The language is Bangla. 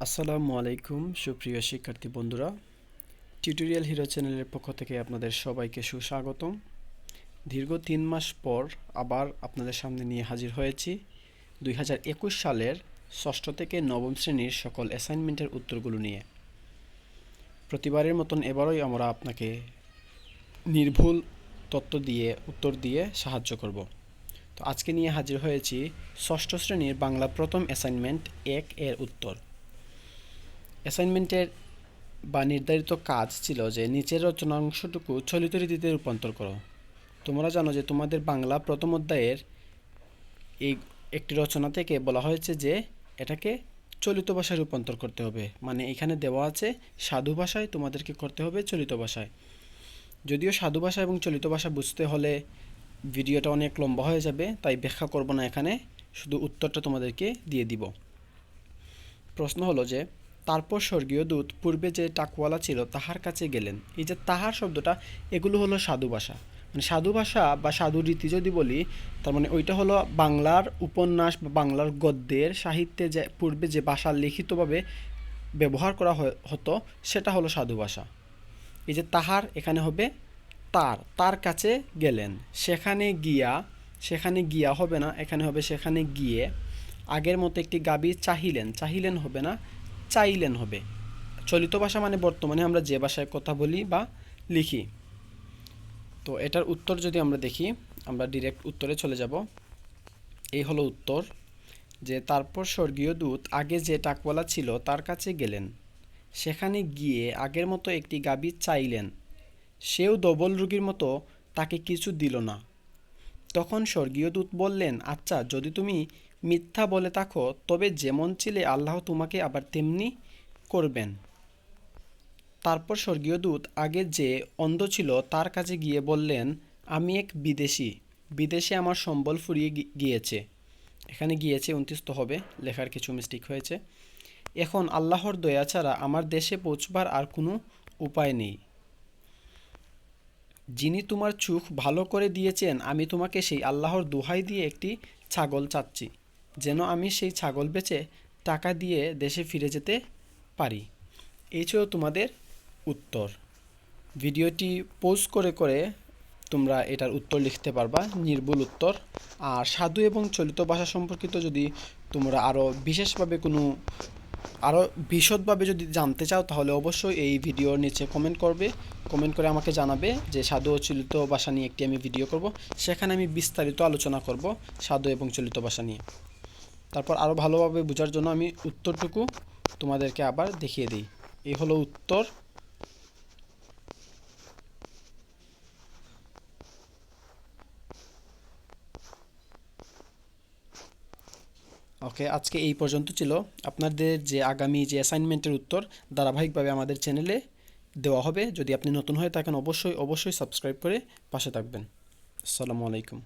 আসসালামু আলাইকুম সুপ্রিয় শিক্ষার্থী বন্ধুরা, টিউটোরিয়াল হিরো চ্যানেলের পক্ষ থেকে আপনাদের সবাইকে সুস্বাগতম। দীর্ঘ ৩ মাস পর আবার আপনাদের সামনে নিয়ে হাজির হয়েছি ২০২১ সালের ষষ্ঠ থেকে নবম শ্রেণীর সকল অ্যাসাইনমেন্টের উত্তরগুলো নিয়ে। প্রতিবারের মতন এবারই আমরা আপনাকে নির্ভুল উত্তর দিয়ে সাহায্য করব। তো আজকে নিয়ে হাজির হয়েছি ষষ্ঠ শ্রেণীর বাংলা প্রথম অ্যাসাইনমেন্ট ১ এর উত্তর। অ্যাসাইনমেন্টের বা নির্ধারিত কাজ ছিল যে নিচের রচনাংশটুকু চলিত রীতিতে রূপান্তর করো। তোমরা জানো যে তোমাদের বাংলা প্রথম অধ্যায়ের এই একটি রচনা থেকে বলা হয়েছে যে এটাকে চলিত ভাষায় রূপান্তর করতে হবে, মানে এখানে দেওয়া আছে সাধু ভাষায়, তোমাদেরকে করতে হবে চলিত ভাষায়। যদিও সাধু ভাষা এবং চলিত ভাষা বুঝতে হলে ভিডিওটা অনেক লম্বা হয়ে যাবে, তাই ব্যাখ্যা করব না, এখানে শুধু উত্তরটা তোমাদেরকে দিয়ে দিব। প্রশ্ন হলো যে তারপর স্বর্গীয় দূত পূর্বে যে টাকওয়ালা ছিল তাহার কাছে গেলেন। এই যে তাহার শব্দটা, এগুলো হলো সাধু ভাষা, মানে সাধু ভাষা বা সাধু রীতি যদি বলি, তার মানে ওইটা হলো বাংলার উপন্যাস বা বাংলার গদ্যের সাহিত্যে যে পূর্বে যে ভাষা লিখিতভাবে ব্যবহার করা হতো সেটা হলো সাধু ভাষা। এই যে তাহার এখানে হবে তার কাছে গেলেন। সেখানে গিয়া হবে না, এখানে হবে সেখানে গিয়ে। আগের মতো একটি গাবি চাহিলেন হবে না, চাইলেন হবে। চলিত ভাষা মানে বর্তমানে আমরা যে ভাষায় কথা বলি বা লিখি। তো এটার উত্তর যদি আমরা দেখি, আমরা ডিরেক্ট উত্তরে চলে যাব। এই হলো উত্তর, যে তারপর স্বর্গীয় দূত আগে যে টাকওয়ালা ছিল তার কাছে গেলেন। সেখানে গিয়ে আগের মতো একটি গাবি চাইলেন। সেও ডবল রোগীর মতো তাকে কিছু দিল না। তখন স্বর্গীয় দূত বললেন, আচ্ছা, যদি তুমি মিথ্যা বলে থাকো তবে যেমন ছিলে আল্লাহ তোমাকে আবার তেমনি করবেন। তারপর স্বর্গীয় দূত আগে যে অন্ধ ছিল তার কাছে গিয়ে বললেন, আমি এক বিদেশে আমার সম্বল ফুরিয়ে গিয়েছে। এখানে গিয়েছে 29 তো হবে, লেখার কিছু মিস্টেক হয়েছে। এখন আল্লাহর দয়া ছাড়া আমার দেশে পৌঁছবার আর কোনো উপায় নেই। যিনি তোমার চোখ ভালো করে দিয়েছেন, আমি তোমাকে সেই আল্লাহর দোহাই দিয়ে একটি ছাগল চাচ্ছি, যেন আমি সেই ছাগল বেচে টাকা দিয়ে দেশে ফিরে যেতে পারি। এই ছিল তোমাদের উত্তর। ভিডিওটি পজ করে করে তোমরা এটার উত্তর লিখতে পারবা, নির্ভুল উত্তর। আর সাধু এবং চলিত ভাষা সম্পর্কিত যদি তোমরা আরও বিশদভাবে যদি জানতে চাও, তাহলে অবশ্যই এই ভিডিওর নিচে কমেন্ট করে আমাকে জানাবে যে সাধু ও চলিত ভাষা নিয়ে একটি আমি ভিডিও করব। সেখানে আমি বিস্তারিত আলোচনা করব সাধু এবং চলিত ভাষা নিয়ে। তারপর আরও ভালোভাবে বোঝার জন্য আমি উত্তরটুকু তোমাদেরকে আবার দেখিয়ে দিই। এই হলো উত্তর। ওকে, আজকে এই পর্যন্ত ছিল। আপনাদের যে আগামী যে অ্যাসাইনমেন্টের উত্তর ধারাবাহিকভাবে আমাদের চ্যানেলে দেওয়া হবে। যদি আপনি নতুন হয়ে থাকেন অবশ্যই সাবস্ক্রাইব করে পাশে থাকবেন। আসসালামু আলাইকুম।